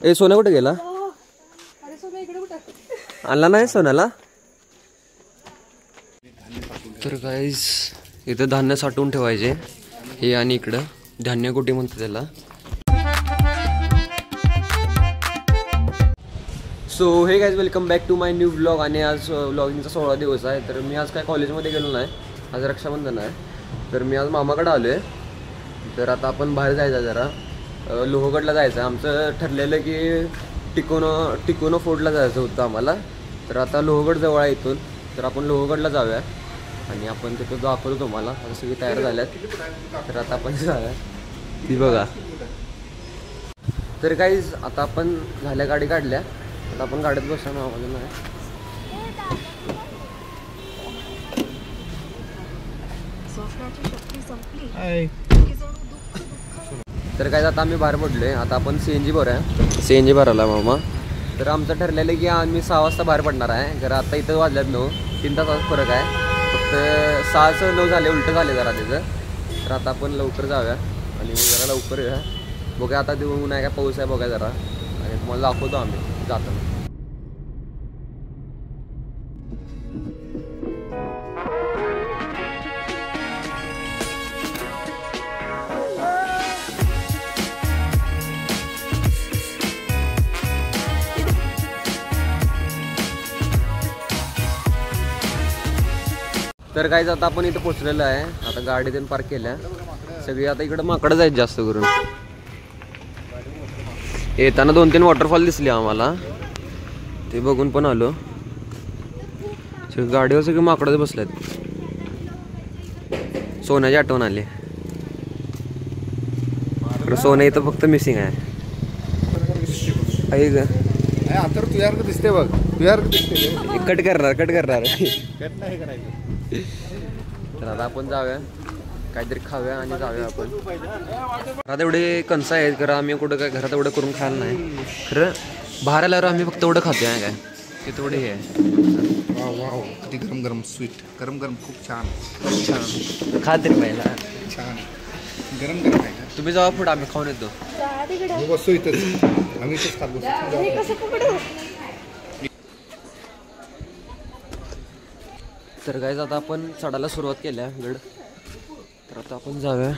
ए सोना कुठे गेला? आणला नाही सोनाला? तर गाईज इथं धान्य साठवून ठेवायचे हे, आणि इकडं धान्य कुठे म्हणतात त्याला. So hey guys welcome back to my new vlog. आणि आज व्लॉगिंगचा 16 दिवस आहे. तर मी आज काय कॉलेजमध्ये गेलो नाही, आज रक्षाबंधन आहे. तर मी आज मामाकडे आलो आहे. तर आता आपण बाहेर जायचं, जरा लोहगडला जायचं. आमचं ठरलेलं की टिकोनो फोर्टला जायचं होतं आम्हाला. तर आता लोहगड जवळ आहे इथून, तर आपण लोहगडला जाऊया आणि आपण तिथं दाखवतो तुम्हाला. आता सगळी तयार झाल्यात, तर आता आपण जाऊया. ती बघा. तर काहीच आता आपण झाल्या, गाडी काढल्या, आता आपण गाडीत बसणार आम्हाला नाही. तर काय आता आम्ही बाहेर पडलोय. आता आपण CNG भरूया. CNG भरायला मामा. तर आमचं ठरलेलं की आम्ही 6 वाजता बाहेर पडणार आहे. तर आता इथं वाजल्यात 9, 3 तासाचा फरक आहे. फक्त 6चं 9 झाले, उलटं झाले जरा त्याचं. तर आता आपण लवकर जाऊया आणि जरा लवकर येऊया. बघा आता ते ऊन आहे का पाऊस आहे बघा जरा, आणि तुम्हाला दाखवतो आम्ही जाताना. तर काहीच आता आपण इथं पोचलेलं आहे. आता गाडी त्यांनी पार्क केल्या सगळी. आता इकडं माकडं जायचं जास्त करून. येताना 2-3 वॉटरफॉल दिसली आम्हाला, ते बघून पण आलो. गाडीवर सगळी माकडं बसल्यात. सोन्याची आठवण आली. सोनं इथं फक्त मिसिंग आहे ग. आता तुझ्यासारखं दिसते बघ, तुझ्यासारखं दिसते. कट करणार कट नाही करायचं. तर आता आपण जाऊया, काहीतरी खाऊया आणि जाऊया आपण. घरात एवढे कणसं आहेत खरं, आम्ही कुठं काय घरात एवढं करून खायला नाही. खरं बाहेर आल्यावर आम्ही फक्त एवढं खातोय काय, ते थोडे हे आहे. वाव, किती गरम गरम स्वीट, गरम गरम, खूप छान छान. खा तरी पाहिला छान गरम गरम आहे. तुम्ही जावा पुढे, आम्ही खाऊन येतो. बसतो इथंच, आम्ही इथंच खात बसतो. तर गाईज आता आपण चढायला सुरुवात केल्या गड. तर आता आपण जाऊया.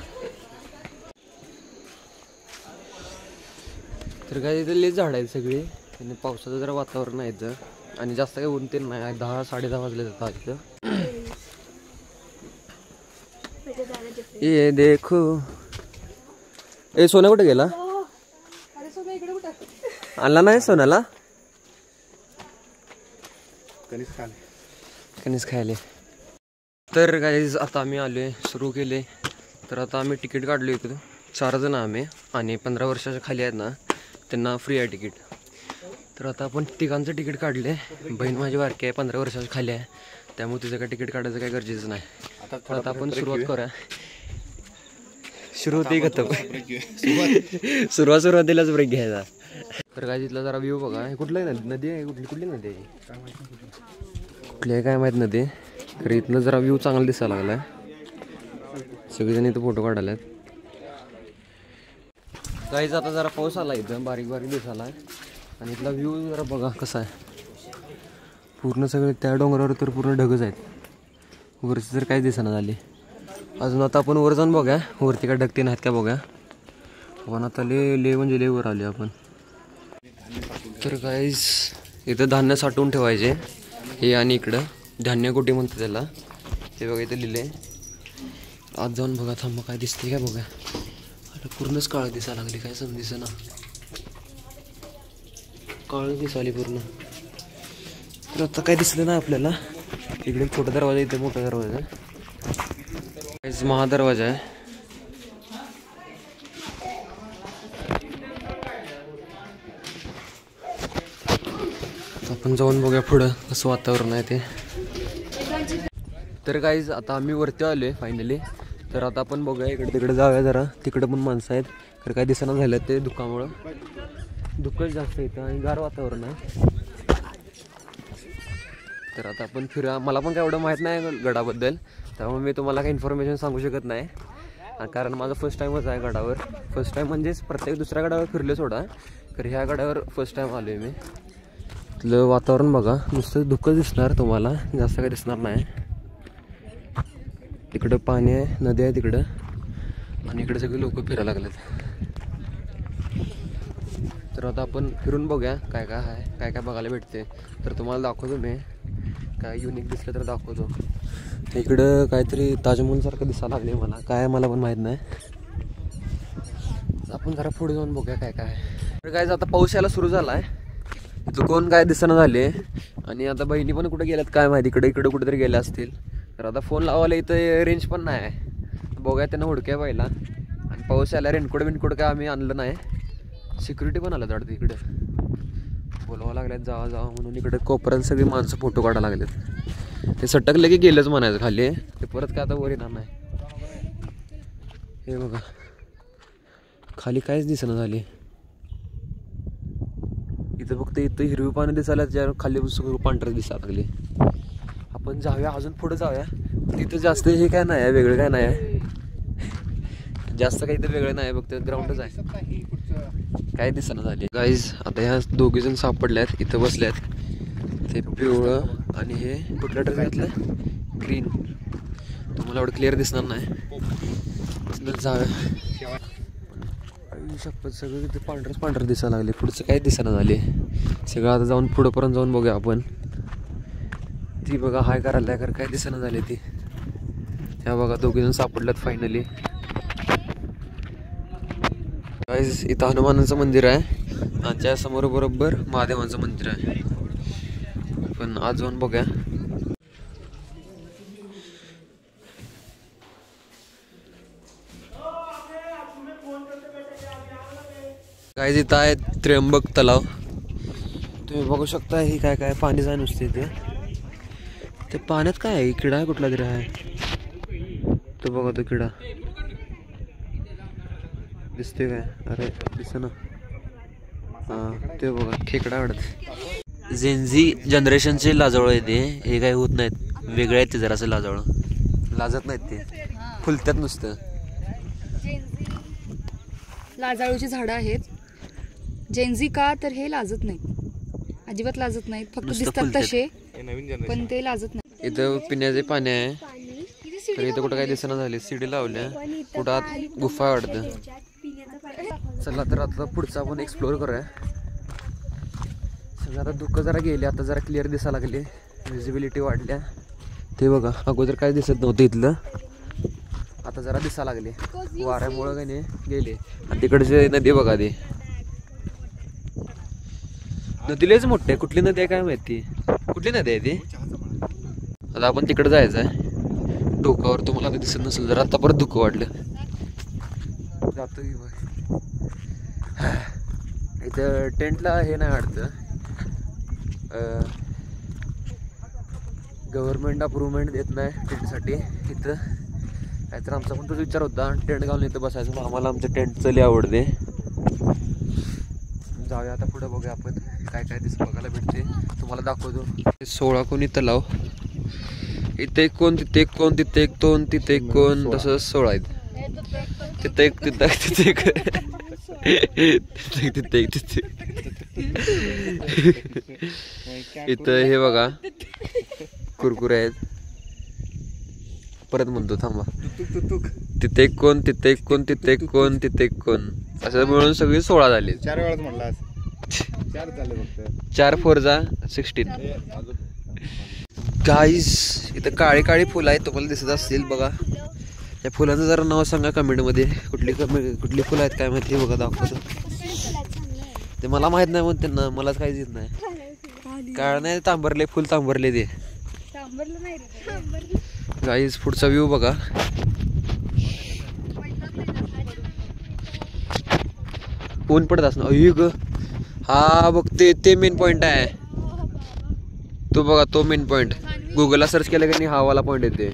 तर काय इथे लई झाड आहेत सगळी, आणि पावसाचं जरा वातावरण आहे इथं, आणि जास्त काही ऊन ते नाही. 10-10:30 वाजले जातात इथं. ये देखो. ए सोना कुठे गेला? आणला नाही सोनाला? कणीस खायले. तर गाईज आता आम्ही आलोय, सुरू केले. तर आता आम्ही तिकीट काढलो इकडं. 4 जण आम्ही, आणि 15 वर्षाच्या खाली आहेत ना त्यांना फ्री आहे तिकीट. तर आता आपण तिघांचं तिकीट काढले. बहीण माझी बारकी आहे, 15 वर्षाच्या खाली आहे, त्यामुळे तिचं काय तिकीट काढायचं काही गरजेचं नाही. तर आता आपण सुरुवात करूया. सुरुवातीलाच ब्रेक घ्यायचा. तर काय तिथला जरा व्ह्यू बघा. हे कुठलं नदी आहे? कुठली नदी आहे? कुठली आहे काय माहीत नदी. तर इथनं जरा व्ह्यू चांगला दिसायला लागलाय. सगळेजण इथं फोटो काढायला. काहीच आता जरा पाऊस आला इथं, बारीक बारीक दिसायला आहे. आणि इथला व्ह्यू जरा बघा कसा आहे. पूर्ण सगळे त्या डोंगरावर तर पूर्ण ढगच आहेत. वरची तर काहीच दिसेना झाली अजून. आता आपण वर जाऊन बघा, वरती काय ढगते नाहीत का बघा. पण आता ले म्हणजे ले वर आले आपण. तर काहीच इथं धान्य साठवून ठेवायचे हे, आणि इकडं धान्य कुठे म्हणतात त्याला, ते बघा इथं लिहिले. आज जाऊन बघा, थांबा काय दिसते काय बघा. आता पूर्णच काळ दिसायला लागली, काय समज दिसेना, काळ दिसाली पूर्ण. तर आता काय दिसलं ना आपल्याला. इकडे छोटा दरवाजा, इथे मोठा दरवाजा आहे, महादरवाजा आहे. आपण जाऊन बघूया पुढं कसं वातावरण आहे ते. तर काहीच आता आम्ही वरती आलोय फायनली. तर आता आपण बघूया इकडे तिकडे जाऊया जरा. तिकडे पण माणसं आहेत, तर काही दिसना झालं ते धुकामुळं. धुकंच जास्त येतं आणि गार वातावरण आहे. तर आता आपण फिरूया. मला पण काय एवढं माहीत नाही गडाबद्दल, त्यामुळे मी तुम्हाला काही इन्फॉर्मेशन सांगू शकत नाही, कारण माझा फर्स्ट टाईमच आहे गडावर. फर्स्ट टाईम म्हणजेच प्रत्येक दुसऱ्या गडावर फिरले सोडा, तर ह्या गडावर फर्स्ट टाइम आलो आहे मी. इथलं वातावरण बघा, नुसतं धुकं दिसणार तुम्हाला, जास्त काही दिसणार नाही. तिकडं पाणी आहे, नदी आहे तिकडं, आणि इकडे सगळे लोक फिरायला लागलेत. तर आता आपण फिरून बघूया काय काय आहे, काय काय बघायला भेटते. तर तुम्हाला दाखवतो मी, काय युनिक दिसलं तर दाखवतो. इकडं काहीतरी ताजमहलसारखं दिसायला लागले मला, काय मला पण माहीत नाही. आपण जरा पुढे जाऊन बघूया काय काय आहे. तर काय आता पाऊस यायला सुरू झाला आहे, इथं कोण काय दिसणं झाले. आणि आता बहिणी पण कुठे गेल्यात काय माहिती, इकडे कुठेतरी गेल्या असतील. तर आता फोन लावायला इथं रेंज पण नाही आहे, बघूया त्यांना हुडक्या पहिला. आणि पाऊस यायला रेनकोट काय आम्ही आणलं नाही. सिक्युरिटी पण आलं वाटतं इकडे, बोलवा लागल्यात जावा म्हणून. इकडे कोपऱ्यात सगळी माणसं फोटो काढायला लागलेत. ते सटकले की गेलंच म्हणायचं खाली, ते परत काय आता वर येणार नाही. हे बघा खाली काहीच दिसणं झाली. इथं फक्त इथं हिरवी पाणी दिसायला, ज्या खाली सगळं पांढरं दिसायला लागले. आपण जाऊया अजून पुढे जाऊया. तिथं जास्त हे काय नाही आहे, वेगळं काय नाही आहे, जास्त काही तर वेगळं नाही, फक्त ग्राउंडच आहे. काय दिसणं झाली गाईज. आता ह्या दोघी जण सापडल्यात, इथं बसल्यात. ते पिवळं आणि हे कुठल्या ड्रेस घातलं, ग्रीन. तुम्हाला एवढं क्लिअर दिसणार नाही. जाऊया. शपथ सगळं तिथे पांढरं दिसायला लागले, पुढचं काही दिसणं झाले सगळं. आता जाऊन पुढंपर्यंत जाऊन बघूया आपण. ती बघा हाय करायला काय दिसणं झाले ती. ह्या बघा दोघे जण सापडल्यात फायनली. गाईज इथं हनुमानाचं मंदिर आहे, आणि त्या समोर बरोबर महादेवांचं मंदिर आहे. पण आज जाऊन बघूया. गाईज इथं आहे त्र्यंबक तलाव, तुम्ही बघू शकता. ही काय काय पाणी जाय नुसते ते पाण्यात काय आहे, किडा आहे कुठला तरी आहे. तो बघा तो किडा दिसते काय, अरे दिसना. हां ते बघा खेकडा वाटत. जेनझी जनरेशनचे लाजावळ येते, हे काय होत नाहीत, वेगळे आहेत ते जरासं लाजावळ, लाजत नाहीत ते, फुलत्यात नुसतं. लाजाळूची झाडं आहेत. जेनझी का तर हे लाजत नाहीत, अजिबात लाजत नाहीत, फक्त दिसतात तसे, पण ते लाजत नाही. इथं पिण्याचे पाणी आहे, तर इथं कुठं काय दिसणं झाले. सीडी लावल्या, कुठं आत गुफा वाटतं. चला तर आता पुढचं आपण एक्सप्लोर करूया. सगळं आता धुकं जरा गेले, आता जरा क्लिअर दिसायला लागले, विजिबिलिटी वाढल्या. ते बघा अगोदर काय दिसत नव्हतं इथलं, आता जरा दिसायला लागले, वाऱ्यामुळं का नाही गेले. आणि तिकडचे नदी बघा, ते नदी लयच मोठे. कुठली नदी आहे काय माहिती, कुठली नदी आहे ती. आता आपण तिकडे जायचं आहे डोकावर, तुम्हाला आता दिसत नसेल जर. आता परत धुकं वाढलं, जातो की इथं टेंटला हे नाही वाटतं, गव्हर्नमेंट अप्रूव्हमेंट देत नाही टेंटसाठी. इथं काहीतर आमचा पण तोच विचार होता, टेंट घालून इथं बसायचं. पण आम्हाला आमचं टेंटचं लय आवडते. जाऊया आता पुढे, बघूया आपण काय काय दिसत बघायला भेटते, तुम्हाला दाखवतो. 16 कोणी तलाव, इथे एक कोण, तिथे एक कोण, तिथे एक दोन, तिथे एक कोण, तसं 16 आहेत. तिथे एक, तिथे तिथे एक, तिथे एक, तिथे इथं हे बघा कुरकुरे आहेत. परत म्हणतो थांबा, तिथे एक कोण, तिथे एक कोण, तिथे एक कोण, तिथे एक कोण, असं मिळून सगळी 16 झाली. 4 वेळाच म्हणला, 4 झाले फक्त. 4 4 जा 16. गाईज इथं काळी काळी फुलं आहेत, तुम्हाला दिसत असतील बघा. या फुलांचं जरा नाव सांगा कमेंटमध्ये, कुठली फुलं आहेत काय माहिती. बघा दाखवतो, ते मला माहित नाही, मग त्यांना मलाच काहीच येत नाही. काळ नाही, तांबरले फुल, तांबरले ते. गाईज पुढचा व्ह्यू बघा. ऊन पडत असणार. अय ग, हा बघ ते मेन पॉइंट आहे तो बघा, तो मेन पॉइंट. गुगलला सर्च केलं की नाही हा वाला पॉइंट येते.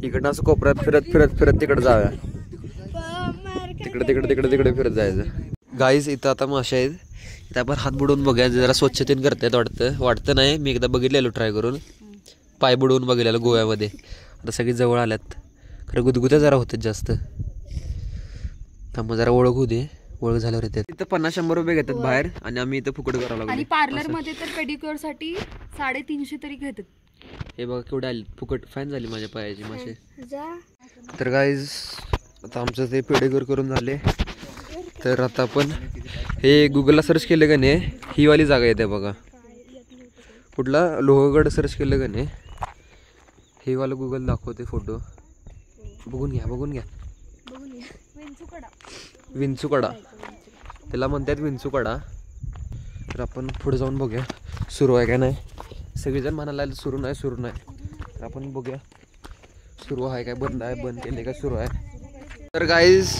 इकडनं असं कोपऱ्यात फिरत फिरत फिरत तिकडे जाऊया, तिकडे तिकडे तिकडे तिकडे फिरत जायचं. गाईज इथं आता मासे आहेत, इथं आपण हात बुडवून बघूया, जरा स्वच्छतेने करतायत वाटतं नाही. मी एकदा बघितलेलो ट्राय करून, पाय बुडवून बघितलेलं गोव्यामध्ये. आता सगळी जवळ आल्यात, खरं गुदगुद्या जरा होतात जास्त. थांबा जरा ओळख होऊ दे, ओळख झाल्यावर येतात. इथं 50-100 रुपये घेतात बाहेर आणि आम्ही इथं फुकट करावं लागलो. आणि पार्लर मध्ये तर पेडिक्युअर साठी 350 तरी घेतात. हे बघा केवढे आले फुकट. फाईन झाली माझ्या पायाची मासे. तर गाईज आता आमचं ते पेडिक्युअर करून झाले. तर आता आपण हे गुगलला सर्च केलं का नाही, ही वाली जागा येते बघा. कुठला लोहगड सर्च केलं का नाही, हे वाला गुगल दाखवते फोटो. बघून घ्या विंचूकडा त्याला म्हणतात विंचूकडा. तर आपण पुढे जाऊन बघूया सुरू आहे का नाही. सगळेजण म्हणायला सुरू नाही. तर आपण बघूया सुरू आहे काय, बंद आहे, बंद केले का सुरू आहे. तर गाईज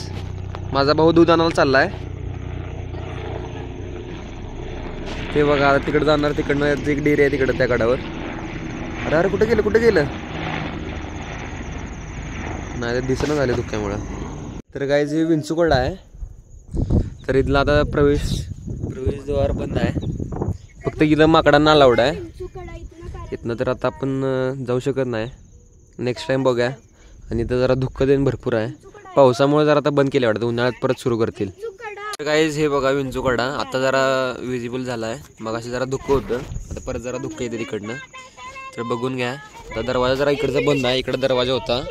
माझा भाऊ दूध आणायला चाललाय. ते बघा तिकडे जाणार. तिकडनं एक डेअरी आहे तिकडं त्या गडावर. अरे कुठे गेलं नाही, दिसणं झाले धुक्यामुळं. तर गाईज हे विंचूकडा आहे. तर इथला आता प्रवेशद्वार बंद आहे. फक्त इथं माकडांना अलाउड आहे इथनं. तर आता आपण जाऊ शकत नाही. नेक्स्ट टाइम बघूया. आणि इथं जरा धुक्क देण भरपूर आहे. पावसामुळे जरा आता बंद केले वाटतं. उन्हाळ्यात परत सुरू करतील. तर गाईज हे बघा विंचूकडा आता जरा विजिबल झाला आहे. मग असे जरा धुक्क होतं. आता परत जरा धुक्क येते तिकडनं. तर बघून घ्या. आता दरवाजा जरा इकडचा बंद आहे. इकडं दरवाजा होता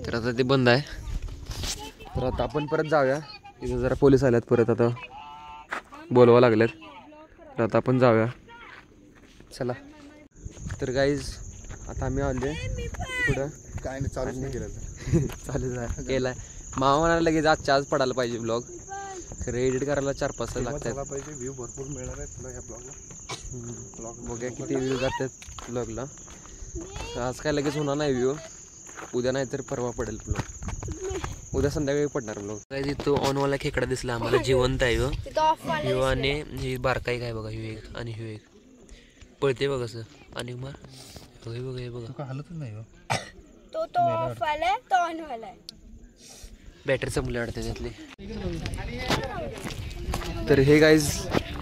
तर आता ते बंद आहे. तर आता आपण परत जाऊया. इथं जरा पोलीस आल्यात परत आता बोलवा लागल्यात. तर आता आपण जाऊया चला. तर गाईज आता आम्ही आले पुढं. काय नाही चालू केलं चालू केलाय. मामा म्हणाला लगेच आज पडायला पाहिजे ब्लॉग. खरं एडिट करायला 4-5 तास लागतात. पाहिजे. व्ह्यू भरपूर मिळणार आहे तुला या ब्लॉगला. बघूया किती व्ह्यू जातात ब्लॉगला. आज काय लगेच होणार नाही व्ह्यू. उद्या नाही तर परवा पडेल ब्लॉग. उद्या संध्याकाळी पडणार ब्लॉग. काय तिथं ऑनवाला खेकडा दिसला आम्हाला. जिवंत आहे ह्यो आणि ही बारकाई काय बघा. ह्यो एक आणि ह्यो एक पळते बघ असं. आणि मग हे बघा हालतच नाही. तो ऑफ वाला तो ऑन वाला आहे. बॅटरी संपली वाटते त्यातली. तर हे गाईज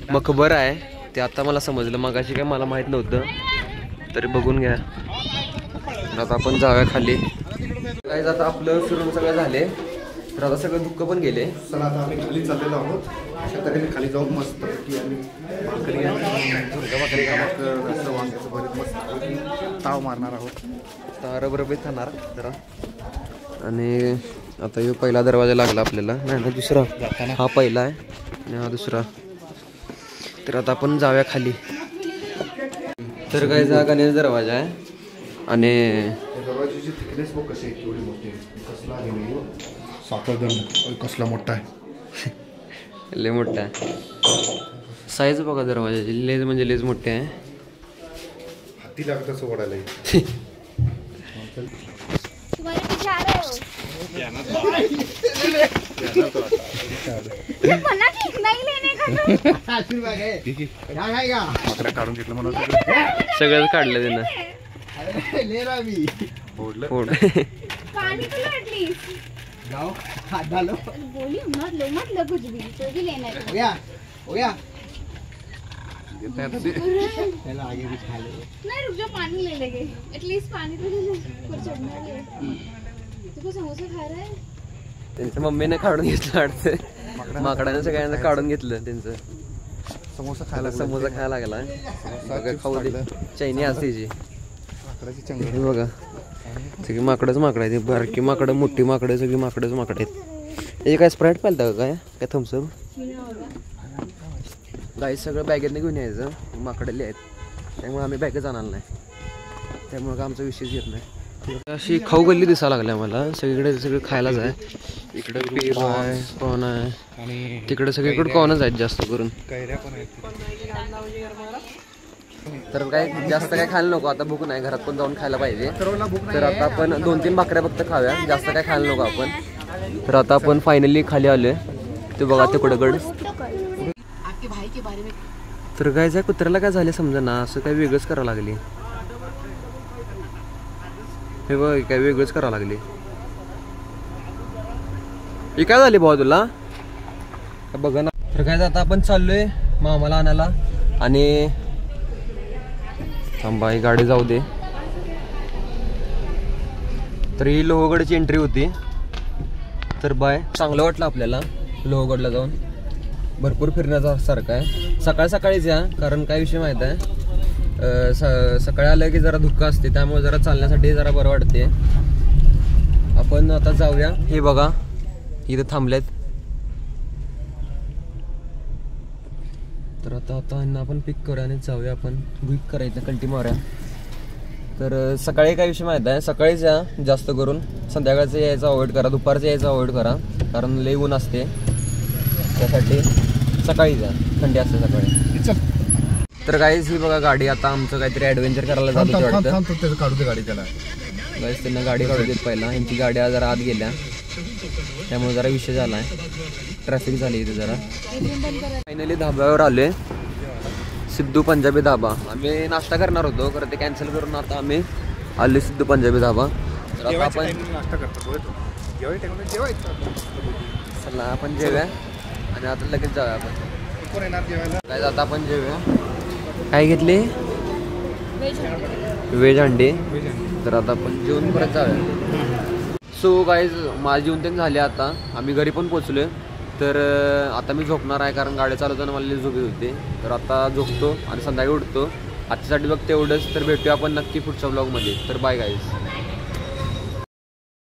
मकबर आहे ते आता मला समजलं. मगाशी काय मला माहित नव्हतं. तरी बघून घ्या. आता आपण जाऊया खाली. गाईज आता आपलं फिरून सगळं झाले. तर आता सगळं दुःख पण गेले. चला आता आम्ही खाली चाललेलो आहोत. अशा तऱ्हेने खाली जाऊन मस्त ताव मारणार आहोत. आता रबरबीत खाणार जरा. आणि आता हे पहिला दरवाजा लागला आपल्याला. नाही दुसरा. हा पहिला आहे आणि हा दुसरा. तर आता आपण जाऊया खाली. तर काय हा गणेश दरवाजा आहे. आणि दरवाजाची थिकनेस बघ कशी आहे. एवढी मोठी. कसला आहे साखळदंड. कसला मोठा आहे. लय मोठा आहे. साईज बघा दरवाजाची. लेज म्हणजे लेज मोठे आहे. हाती लागत असं ओढायला. तुम्हारे पीछे आ रहे हो. मना की नहीं लेने का. काढून घेतलं म्हणून सगळंच काढलं त्यानं. फोड. पानी तो लो एटलीस्ट. जाओ हाथ डालो. बोली मत लो कुछ भी. तो भी लेना है. हो गया. आगे भी खा ले. नहीं रुक जाओ पानी ले लेंगे. एटलीस्ट पानी तो ले ले. पर चढ़ना है. देखो समोसा खा रहा है. त्यांच्या मम्मीने काढून घेतलं वाटतं. माकडाने सगळ्यांना काढून घेतलं त्यांचं. समोसा खायला लागला. खाऊ दे. चैनी असते जी. हे बघा सगळी माकडंच माकडं आहेत. बारकी माकडं मोठी माकडं सगळी माकडंच माकडं आहेत. हे काय स्प्राईट पाहिलं का काय थम्सअप. गाई सगळं बॅगेतनं घेऊन यायचं. माकडले आहेत त्यामुळे आम्ही बॅगच आणणार नाही. त्यामुळे का आमचा विषयच येत नाही. अशी खाऊ गल्ली दिसायला लागल्या मला. सगळीकडे सगळं खायलाच आहे. इकडे पेरू आहे, कॉर्न आहे. आणि तिकडे सगळीकडे कॉर्नच आहेत जास्त करून. कैऱ्या पण आहेत. तर काय जास्त काय खायला नको. आता भूक नाही. घरात पण जाऊन खायला पाहिजे. तर आता आपण 2-3 भाकऱ्या फक्त खाव्या. जास्त काय खायला नको आपण. तर आता आपण फायनली खाली आलोय. ते बघा तिकडं गड. तर काय त्या कुत्र्याला काय झाले समजा ना. असं काय वेगळंच करावं लागली. हे बघ काय वेगळंच करावं लागली. हे काय झाले भाऊ तुला बघा ना. तर काय आता आपण चाललोय मामाला आणायला. आणि थांबा ही गाडी जाऊ दे. तर ही लोहगडची एंट्री होती. तर बाय चांगलं वाटलं आपल्याला. लोहगडला जाऊन भरपूर फिरण्याचा सारखं आहे. सकाळ सकाळीच या, कारण काय विषय माहीत आहे, सकाळी आलं की जरा धुक्का असते, त्यामुळे जरा चालण्यासाठी जरा बरं वाटते. आपण आता जाऊया. हे बघा इथं थांबलेत, तर आता यांना आपण पिक करूया आणि जाऊया. आपण क्विक करायचं, कल्टी मारूया. तर सकाळी काय विषय माहीत आहे, सकाळीच या जास्त करून, संध्याकाळचं यायचं अवॉइड करा, दुपारचं यायचं अवॉइड करा, कारण लई ऊन असते. त्यासाठी सकाळीच या, थंडी असते सकाळी. तर काहीच ही बघा गाडी, आता आमचं काहीतरी ॲडव्हेंचर करायला जातो वाटतं. काढू दे गाडी त्याला. गाईस त्यांना गाडी काढू देत पहिला, यांची गाड्या जरा आत गेल्या, त्यामुळे जरा विषय झाला आहे, ट्रॅफिक झाली इथे जरा. फायनली धाब्यावर आले, सिद्धू पंजाबी धाबा. आम्ही नाश्ता करणार होतो, खरं ते कॅन्सल करून आता आम्ही आले सिद्धू पंजाबी धाबा. तर आता आपण चला आपण जेवूया आणि आता लगेच जाऊया आपण. काय आता आपण जेवूया. काय घेतली? व्हेज अंडी. तर आता आपण जेवून परत जाऊया. सो गाईज माझी जेवण ते झाले, आता आम्ही घरी पण पोचलो. तर आता मी झोपणार आहे, कारण गाडी चालवताना मला झोपी होती. तर आता झोपतो आणि संध्याकाळी उठतो. आजच्यासाठी बघ तेवढंच. तर भेटूया आपण नक्की पुढच्या ब्लॉगमध्ये. तर बाय गाईज.